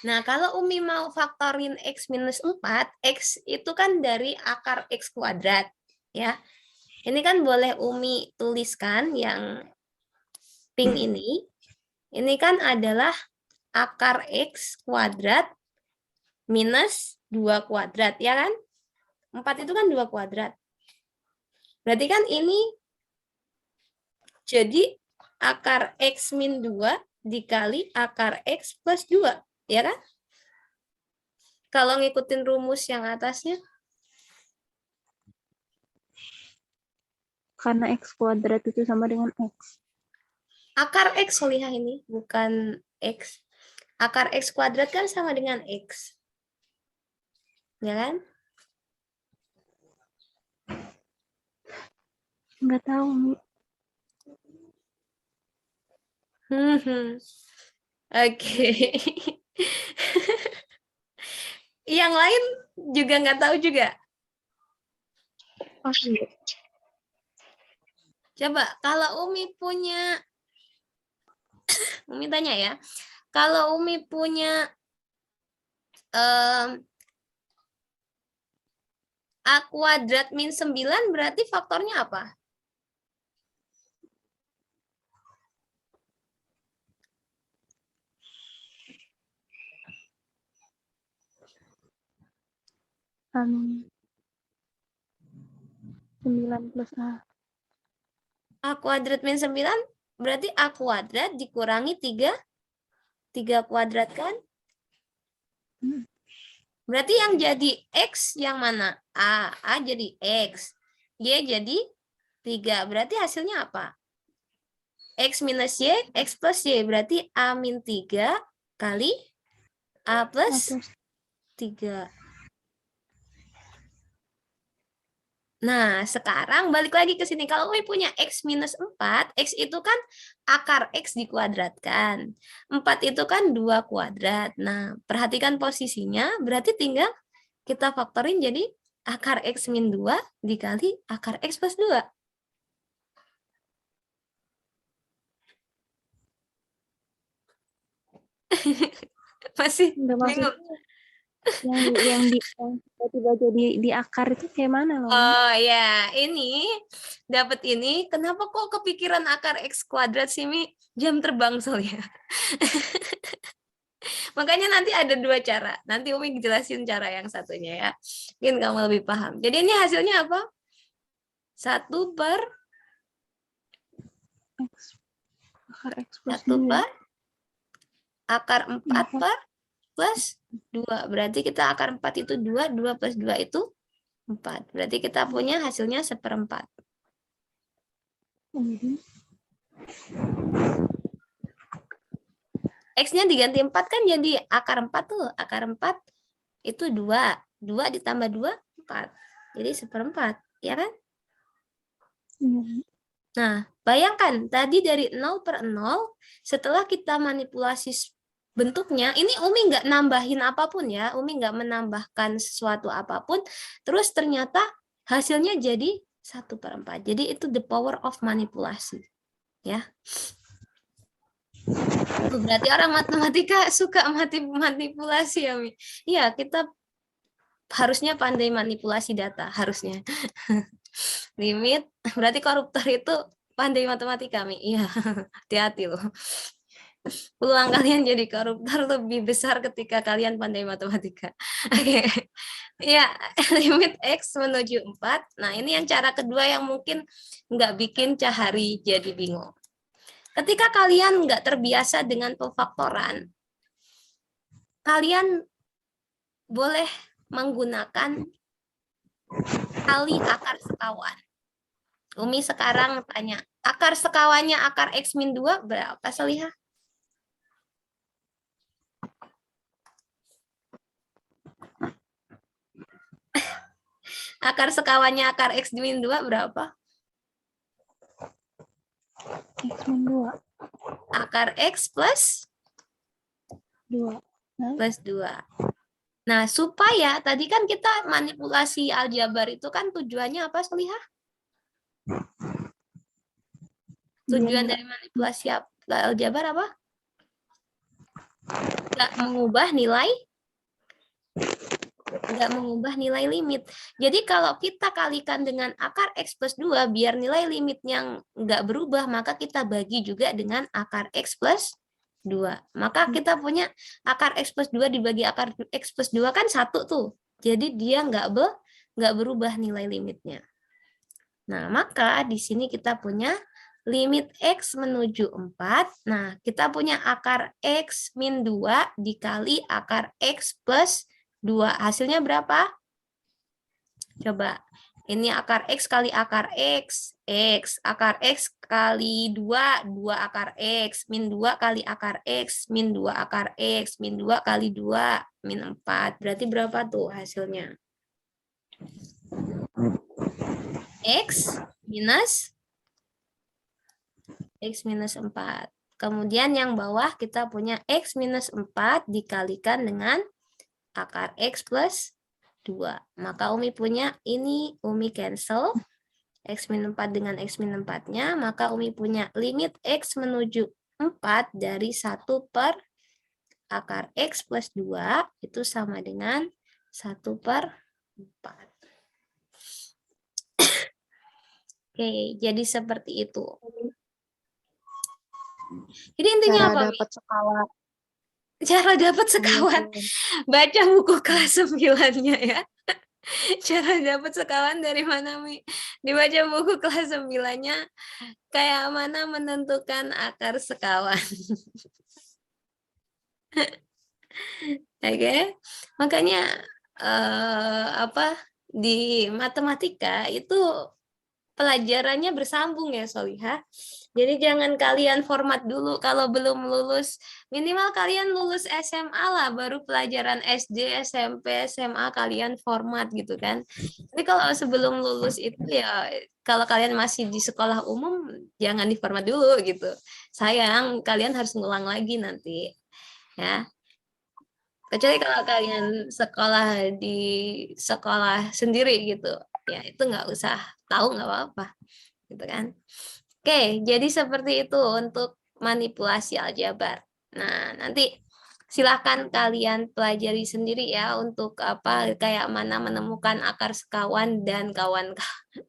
S1: Nah, kalau Umi mau faktorin X minus 4, X itu kan dari akar X kuadrat, ya. Ini kan boleh Umi tuliskan yang pink ini kan adalah akar X kuadrat minus 2 kuadrat, ya kan? 4 itu kan 2 kuadrat. Berarti kan ini jadi akar X min 2 dikali akar X plus 2, ya kan? Kalau ngikutin rumus yang atasnya.
S5: Karena X kuadrat itu sama dengan X.
S1: Akar X, Solihah ini, bukan X. Akar X kuadrat kan sama dengan X. Ya kan?
S5: Nggak tahu, Mi.
S1: Oke. Yang lain juga nggak tahu juga.
S5: Oh, iya.
S1: Coba kalau Umi punya, Umi tanya ya, kalau Umi punya A kuadrat min 9 berarti faktornya apa?
S5: Anu, 9 plus A.
S1: A kuadrat min 9 berarti A kuadrat dikurangi 3 kuadrat kan? Berarti yang jadi X yang mana? A jadi X. Y jadi 3. Berarti hasilnya apa? X minus Y, X plus Y. Berarti A min 3 kali A plus 3. Nah, sekarang balik lagi ke sini. Kalau Umi punya X minus 4, X itu kan akar X dikuadratkan. 4 itu kan 2 kuadrat. Nah, perhatikan posisinya, berarti tinggal kita faktorin jadi akar X min 2 dikali akar X plus 2. Masih
S5: Nggak maksudnya yang tiba-tiba jadi di akar itu kayak mana loh?
S1: Oh ya, ini dapat ini. Kenapa kok kepikiran akar X kuadrat sih, Mi? Jam terbang soalnya. Makanya nanti ada 2 cara. Nanti Umi jelasin cara yang satunya ya. Mungkin kamu lebih paham. Jadi ini hasilnya apa? 1 per
S5: X. Akar X plus
S1: 1
S5: 2.
S1: per akar 4 per plus 2. Berarti kita akar 4 itu 2, 2 plus 2 itu 4. Berarti kita punya hasilnya 1/4. X-nya diganti 4 kan jadi akar 4 tuh. Akar 4 itu 2. 2 ditambah 2, 4. Jadi 1/4. Ya kan? Nah, bayangkan tadi dari 0 per 0, setelah kita manipulasi bentuknya, ini Umi nggak nambahin apapun ya, Umi nggak menambahkan sesuatu apapun, terus ternyata hasilnya jadi 1/4. Jadi itu the power of manipulasi. Ya. Berarti orang matematika suka manipulasi ya, Mi. Iya, kita harusnya pandai manipulasi data, harusnya. Limit, berarti koruptor itu pandai matematika, Mi. Iya, hati-hati loh. Peluang kalian jadi koruptor lebih besar ketika kalian pandai matematika. Oke. Ya, limit X menuju 4. Nah, ini yang cara kedua yang mungkin nggak bikin Cahari jadi bingung. Ketika kalian nggak terbiasa dengan pemfaktoran, kalian boleh menggunakan kali akar sekawan. Umi sekarang tanya, akar sekawannya akar X min 2 berapa, Solihah? Akar sekawannya akar X min 2 berapa?
S5: X
S3: Min 2.
S1: Akar X plus
S3: 2.
S1: plus 2. Nah, supaya tadi kan kita manipulasi aljabar itu kan tujuannya apa, Solihah? Tujuan dari manipulasi aljabar apa? Nggak mengubah nilai limit. Jadi kalau kita kalikan dengan akar X plus 2, biar nilai limitnya nggak berubah, maka kita bagi juga dengan akar X plus 2. Maka kita punya akar X plus 2 dibagi akar X plus 2 kan 1 tuh. Jadi dia nggak berubah nilai limitnya. Nah, maka di sini kita punya limit X menuju 4. Nah, kita punya akar X min 2 dikali akar X plus 2. Hasilnya berapa? Coba. Ini akar X kali akar X. X. Akar X kali 2. 2 akar X. Min 2 kali akar X. Min 2 akar X. Min 2 kali 2. Min 4. Berarti berapa tuh hasilnya? X minus 4. Kemudian yang bawah kita punya X minus 4 dikalikan dengan akar X plus 2. Maka Umi punya ini, Umi cancel. X min 4 dengan X min 4-nya. Maka Umi punya limit X menuju 4 dari 1 per akar X plus 2 itu sama dengan 1 per 4. Oke, jadi seperti itu. Jadi intinya
S6: Cara
S1: apa?
S6: dapat sekawan.
S1: Cara dapat sekawan. Baca buku kelas 9-nya ya. Cara dapat sekawan dari mana, Mi? Dibaca buku kelas 9-nya. Kayak mana menentukan akar sekawan. Oke. Makanya di matematika itu pelajarannya bersambung ya, Solihah. Jadi jangan kalian format dulu kalau belum lulus. Minimal kalian lulus SMA lah, baru pelajaran SD, SMP, SMA kalian format gitu kan. Tapi kalau sebelum lulus itu ya, kalau kalian masih di sekolah umum, jangan diformat dulu gitu. Sayang, kalian harus ngulang lagi nanti. Ya. Kecuali kalau kalian sekolah di sekolah sendiri gitu. Ya itu nggak usah tahu, nggak apa-apa. Gitu kan. Oke, jadi seperti itu untuk manipulasi aljabar. Nah, nanti silahkan kalian pelajari sendiri ya untuk kayak mana menemukan akar sekawan dan kawan-kawan.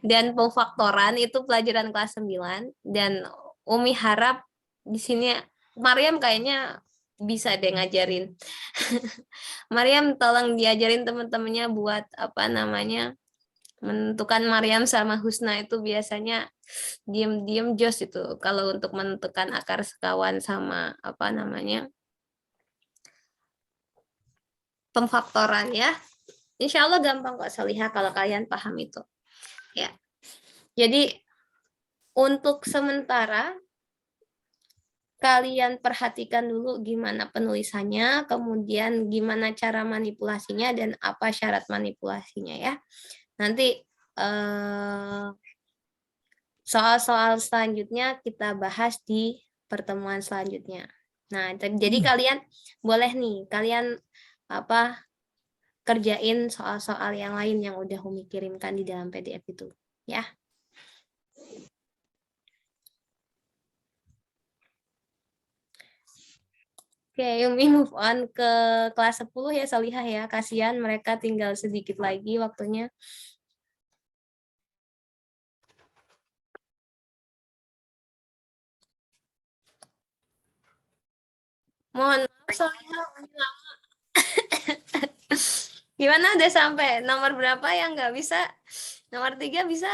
S1: Dan pemfaktoran itu pelajaran kelas 9 dan Umi harap di sini Maryam kayaknya bisa deh ngajarin. Maryam tolong diajarin teman-temannya buat menentukan Maryam sama Husna itu biasanya diem-diem jos itu kalau untuk menentukan akar sekawan sama pemfaktoran ya. Insya Allah gampang kok Solihah kalau kalian paham itu. Ya. Jadi untuk sementara kalian perhatikan dulu gimana penulisannya, kemudian gimana cara manipulasinya dan apa syarat manipulasinya ya. Nanti soal-soal selanjutnya kita bahas di pertemuan selanjutnya. Nah, jadi kalian boleh nih, kalian kerjain soal-soal yang lain yang udah Umi kirimkan di dalam PDF itu, ya. Oke, Umi move on ke kelas 10 ya, Solihah ya. Kasihan mereka tinggal sedikit lagi waktunya. Mohon maaf, Solihah, lama. Gimana, udah sampai nomor berapa yang nggak bisa? Nomor 3 bisa?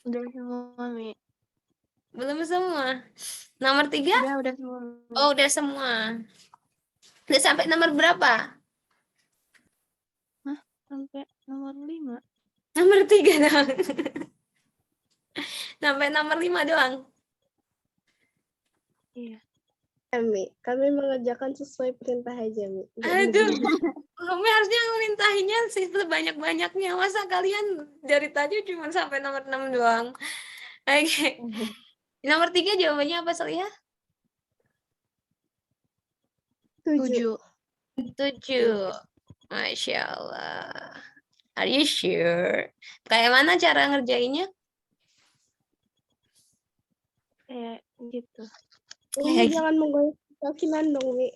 S2: Udah semua, Mi.
S1: Belum semua. Nomor 3?
S2: Udah semua. Mi.
S1: Oh, udah semua. Udah sampai nomor berapa?
S2: Hah? Sampai nomor 5.
S1: Nomor 3 doang. Sampai nomor 5 doang.
S2: Iya.
S6: Mi, kami mengerjakan sesuai perintah aja, Mi.
S1: Aduh, kami harusnya memintahinya sih sebanyak-banyaknya. Masa kalian dari tadi cuma sampai nomor 6 doang? Oke. Nomor 3 jawabannya apa, Solihah?
S6: 7.
S1: 7. Masya Allah. Are you sure? Kayak mana cara ngerjainnya?
S2: Kayak gitu.
S6: Umi jangan menggoyah keyakinan dong, Mi.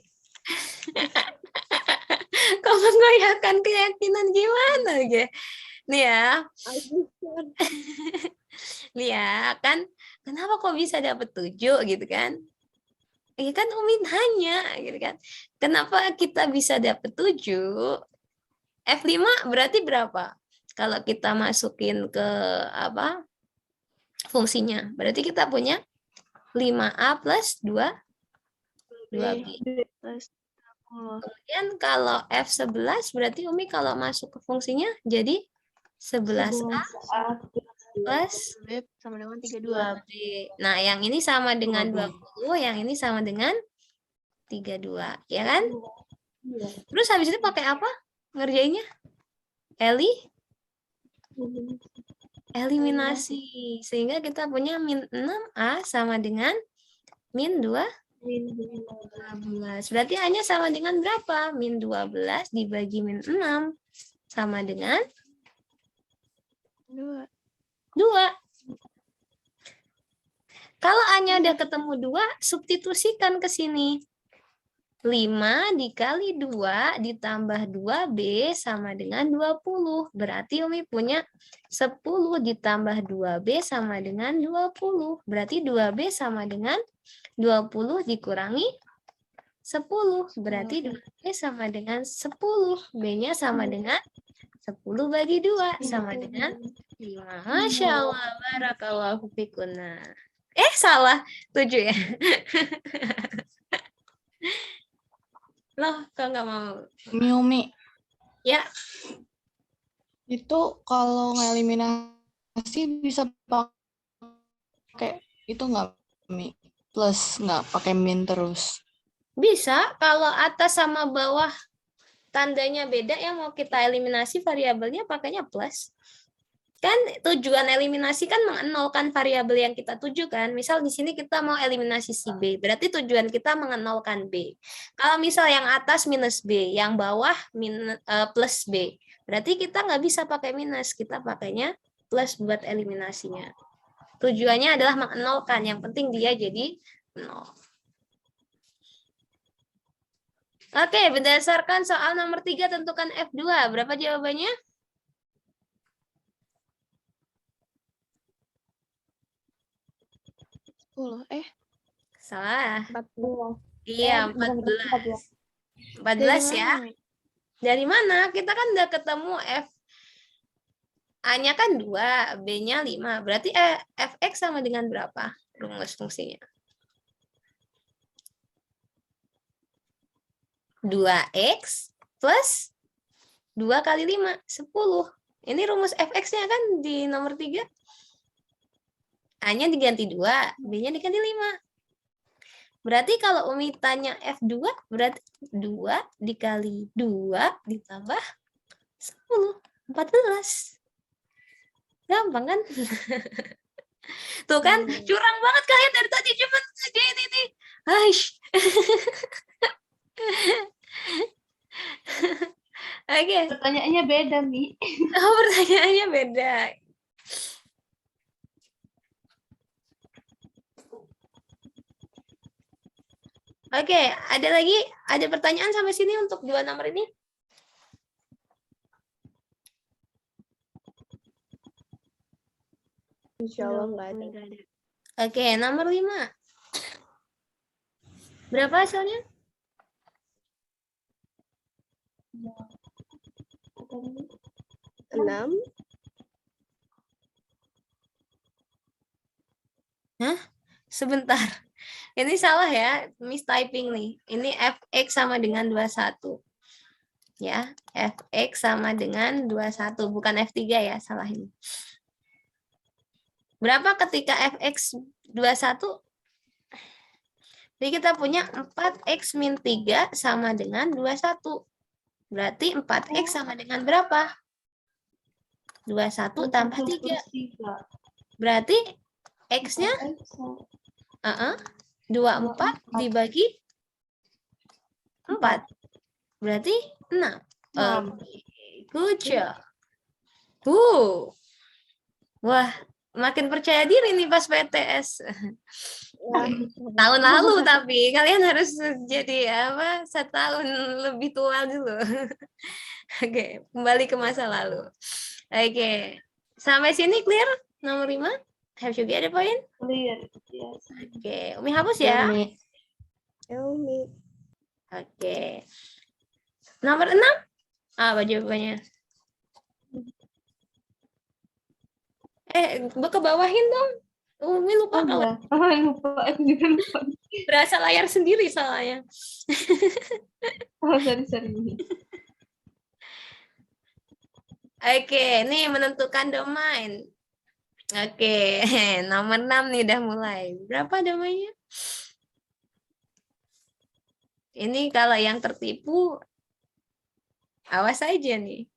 S1: Kau menggoyahkan keyakinan gimana, ge? Nih ya,
S6: Agustus.
S1: nih ya, kan kenapa kok bisa dapet 7 gitu kan? Ya kan Umi nanya gitu kan. Kenapa kita bisa dapet 7? F5 berarti berapa? Kalau kita masukin ke apa? Fungsinya. Berarti kita punya 5A plus 2B.
S2: Plus 10.
S1: Kemudian kalau F11 berarti Umi kalau masuk ke fungsinya jadi 11A plus
S2: B sama dengan 32.
S1: 2B. Nah, yang ini sama dengan 20, yang ini sama dengan 32, ya kan? Terus habis itu pakai apa ngerjainnya? Eliminasi. Sehingga kita punya min 6A sama dengan min 12. Berarti hanya sama dengan berapa? Min 12 dibagi min 6 sama dengan
S2: 2.
S1: 2. Kalau A-nya udah ketemu 2, substitusikan ke sini. 5 dikali 2 ditambah 2B sama dengan 20. Berarti Umi punya 10 ditambah 2B sama dengan 20. Berarti 2B sama dengan 20 dikurangi 10. Berarti 2B sama dengan 10. B-nya sama dengan 10 bagi 2 sama dengan 5. Masya Allah, barakallahu fikunna. Salah. 7 ya. Loh, kok nggak mau?
S3: Umi.
S1: Ya.
S3: Itu kalau ngeliminasi bisa pakai itu nggak, Mi? Plus nggak pakai min terus?
S1: Bisa, kalau atas sama bawah tandanya beda yang mau kita eliminasi variabelnya pakainya plus. Kan tujuan eliminasi kan mengenolkan variabel yang kita tuju kan. Misal di sini kita mau eliminasi si B, berarti tujuan kita mengenolkan B. Kalau misal yang atas minus B, yang bawah plus B, berarti kita nggak bisa pakai minus, kita pakainya plus buat eliminasinya. Tujuannya adalah mengenolkan, yang penting dia jadi 0. Oke, berdasarkan soal nomor 3 tentukan F2. Berapa jawabannya? Salah.
S6: 14.
S1: Iya, 14. 14 ya. Dari mana? Kita kan udah ketemu F. A-nya kan 2, B-nya 5. Berarti Fx sama dengan berapa? Rumus fungsinya. 2x plus 2 kali 5, 10. Ini rumus Fx-nya kan di nomor 3. A-nya diganti 2, B-nya diganti 5. Berarti kalau Umi tanya F2, berarti 2 dikali 2 ditambah 10. 14. Gampang kan? Tuh kan, curang banget kalian dari tadi. Cuma ngerjain ini. Aish. Oke.
S5: Pertanyaannya beda, Mi.
S1: Oh, pertanyaannya beda. Oke, ada pertanyaan sampai sini untuk 2 nomor ini?
S6: Insya Allah nggak ada.
S1: Oke, nomor 5. Berapa hasilnya?
S6: 6.
S1: Hah? Sebentar. Ini salah ya, mistyping nih. Ini Fx sama dengan 21. Ya, Fx sama dengan 21, bukan F3 ya, salah ini. Berapa ketika Fx 21? Jadi kita punya 4x min 3 sama dengan 21. Berarti 4x sama dengan berapa? 21 tambah 3. Berarti X-nya
S3: 4X.
S1: 24 dibagi 4. Berarti 6.
S3: 6.
S1: Oke, good job. Wah, makin percaya diri nih pas PTS. Tahun lalu tapi kalian harus jadi apa? Setahun lebih tua dulu. Oke, kembali ke masa lalu. Oke, sampai sini clear nomor 5? Have you get the point?
S3: Clear. Yes.
S1: Oke, Umi hapus ya.
S6: Umi.
S1: Oke. Nomor 6? Apa jawabannya? Ke bawahin dong. Umi lupa kalau
S3: Lupa. Aku juga lupa.
S1: berasa layar sendiri soalnya.
S3: Sorry.
S1: Oke, ini menentukan domain. Oke, nomor 6 nih udah mulai. Berapa domainnya? Ini kalau yang tertipu, awas aja nih.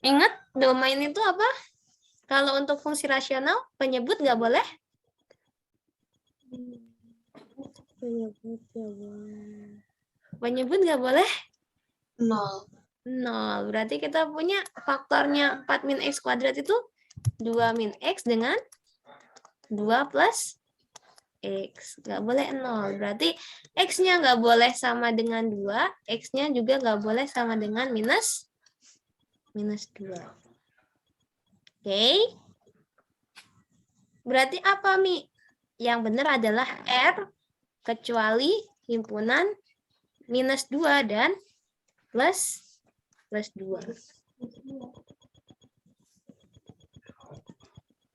S1: Ingat, domain itu apa? Kalau untuk fungsi rasional, penyebut nggak boleh?
S6: Penyebut ya boleh.
S1: Penyebut nggak boleh?
S3: 0.
S1: 0. Berarti kita punya faktornya 4 min X kuadrat itu 2 min X dengan 2 plus X. Nggak boleh 0. Berarti X-nya nggak boleh sama dengan 2, X-nya juga nggak boleh sama dengan minus 2. Oke. Berarti apa, Mi? Yang benar adalah R kecuali himpunan minus 2 dan plus 2.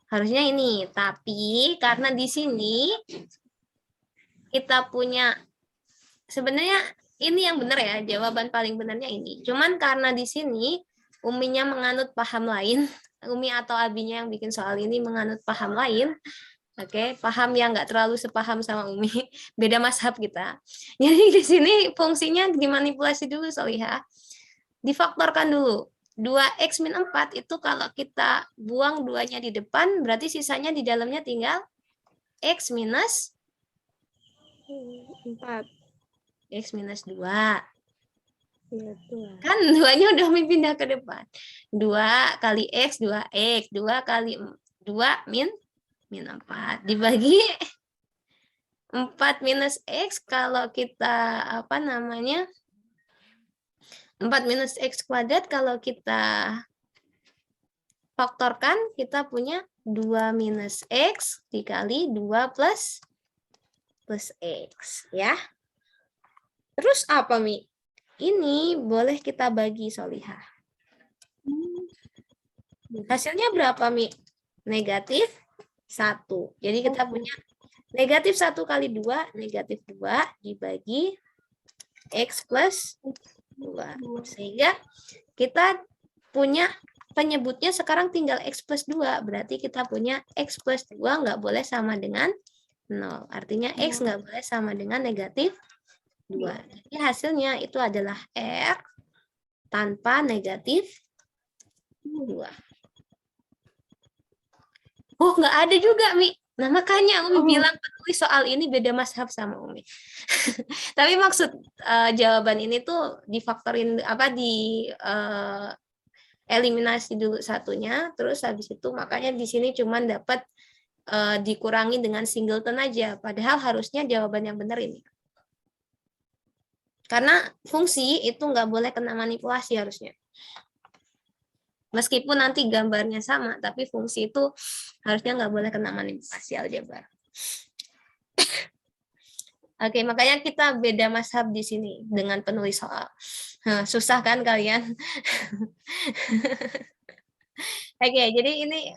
S1: Harusnya ini, tapi karena di sini kita punya, sebenarnya ini yang benar ya, jawaban paling benarnya ini. Cuman karena di sini Uminya menganut paham lain, Umi atau Abinya yang bikin soal ini menganut paham lain, oke, paham yang nggak terlalu sepaham sama Umi, beda mazhab kita. Jadi di sini fungsinya dimanipulasi dulu, Solihah. Difaktorkan dulu. 2x min 4 itu kalau kita buang 2-nya di depan, berarti sisanya di dalamnya tinggal x minus
S6: 4.
S1: x minus 2.
S6: Ya, 2.
S1: Kan 2-nya udah pindah ke depan. 2 kali x, 2x. 2 kali 2 min 4. Dibagi 4 minus x kalau kita, apa namanya, 4 minus x kuadrat kalau kita faktorkan, kita punya 2 minus x dikali 2 plus x. Ya. Terus apa, Mi? Ini boleh kita bagi, Solihah. Hasilnya berapa, Mi? Negatif 1. Jadi kita punya negatif 1 kali 2, negatif 2 dibagi x plus 2. Sehingga kita punya penyebutnya sekarang tinggal x plus 2. Berarti kita punya x plus 2 nggak boleh sama dengan 0. Artinya x nggak boleh sama dengan negatif 2. Jadi hasilnya itu adalah R tanpa negatif 2. Oh, nggak ada juga, Mi. Nah, makanya Umi bilang penulis soal ini beda mazhab sama Umi. Tapi maksud jawaban ini tuh difaktorin, eliminasi dulu satunya, terus habis itu makanya di sini cuman dapat dikurangi dengan singleton aja. Padahal harusnya jawaban yang benar ini. Karena fungsi itu nggak boleh kena manipulasi harusnya. Meskipun nanti gambarnya sama, tapi fungsi itu harusnya nggak boleh kena manipulasi aljabar. Oke, makanya kita beda mazhab di sini dengan penulis soal. Susah kan kalian? Oke, jadi ini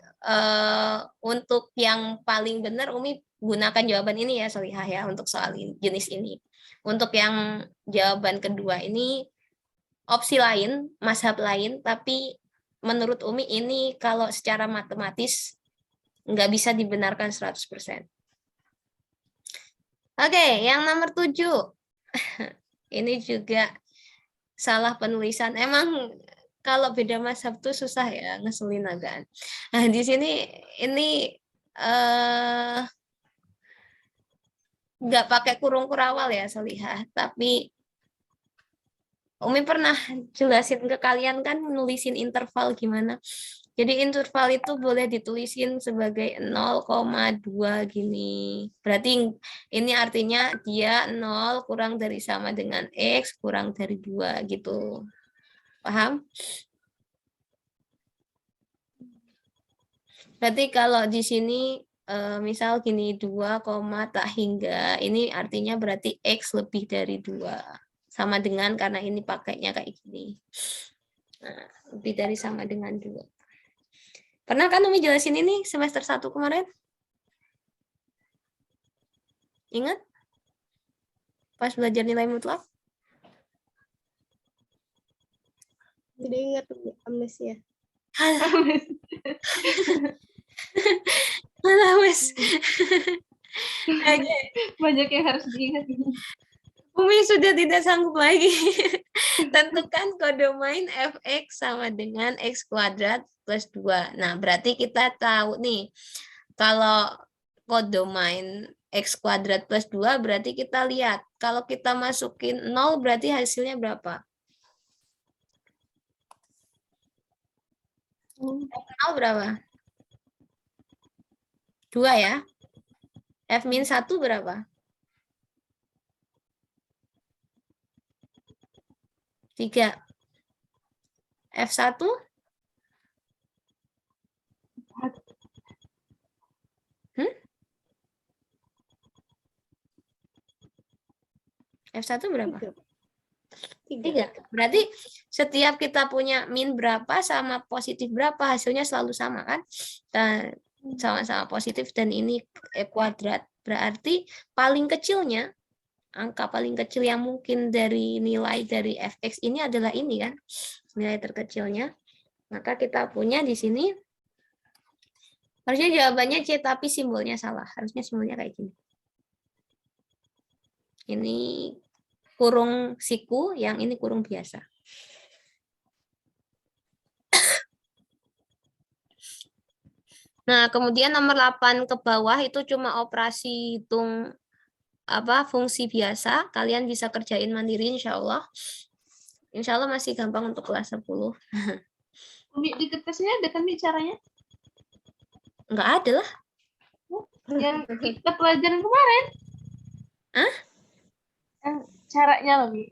S1: untuk yang paling benar Umi gunakan jawaban ini ya Solihah ya untuk soal jenis ini. Untuk yang jawaban kedua ini opsi lain, mazhab lain, tapi menurut Umi ini kalau secara matematis nggak bisa dibenarkan 100%. Oke, yang nomor 7. Ini juga salah penulisan. Emang kalau beda mazhab tuh susah ya, ngeselin agak. Nah, di sini ini nggak pakai kurung kurawal ya, Solihah. Tapi Umi pernah jelasin ke kalian kan nulisin interval gimana. Jadi interval itu boleh ditulisin sebagai 0,2 gini. Berarti ini artinya dia 0 kurang dari sama dengan X kurang dari 2 gitu. Paham? Berarti kalau di sini misal gini 2, tak hingga, ini artinya berarti X lebih dari 2. Sama dengan karena ini pakainya kayak gini. Nah, lebih dari sama dengan 2. Pernah kan Umi jelasin ini semester 1 kemarin? Ingat? Pas belajar nilai mutlak?
S6: Jadi ingat amnesia.
S1: Malah wes. Oke.
S3: Banyak yang harus diingat ini.
S1: Umi sudah tidak sanggup lagi. Tentukan kode main fx sama dengan x kuadrat plus 2. Nah, berarti kita tahu nih, kalau kode main x kuadrat plus 2, berarti kita lihat. Kalau kita masukin 0, berarti hasilnya berapa? 0 berapa? 2 ya. F min 1 berapa? 3. F1? F1 berapa? 3. Berarti setiap kita punya min berapa sama positif berapa, hasilnya selalu sama kan? Dan sama-sama positif dan ini kuadrat. Berarti paling kecilnya, angka paling kecil yang mungkin dari nilai dari fx ini adalah ini kan, nilai terkecilnya. Maka kita punya di sini, harusnya jawabannya C tapi simbolnya salah. Harusnya simbolnya kayak gini. Ini kurung siku, yang ini kurung biasa. Nah, kemudian nomor 8 ke bawah itu cuma operasi hitung fungsi biasa. Kalian bisa kerjain mandiri insya Allah. Insya Allah masih gampang untuk kelas 10.
S3: Di kertasnya ada kan caranya?
S1: Enggak ada lah.
S3: Yang kita pelajaran kemarin.
S1: Hah?
S3: Yang caranya lebih.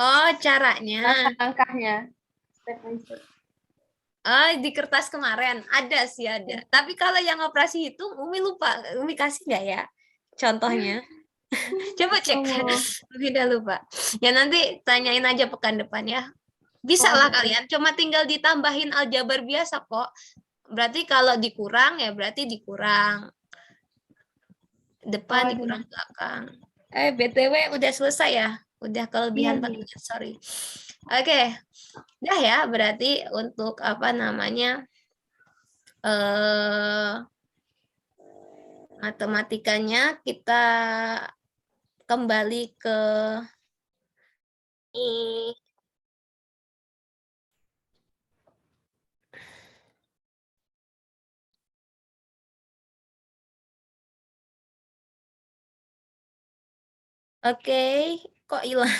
S1: Oh, caranya.
S3: Langkahnya. Step by step.
S1: Oh, di kertas kemarin. Ada sih, ada. Tapi kalau yang operasi itu, Umi lupa. Umi kasih nggak ya contohnya? Coba cek. Umi udah lupa. Ya nanti tanyain aja pekan depan ya. Bisa lah kalian. Cuma tinggal ditambahin aljabar biasa kok. Berarti kalau dikurang, ya berarti dikurang. Depan dikurang belakang. BTW udah selesai ya? Udah kelebihan 4 menit, sorry. Oke. Udah ya, berarti untuk matematikanya kita kembali ke ini. Oke, kok hilang?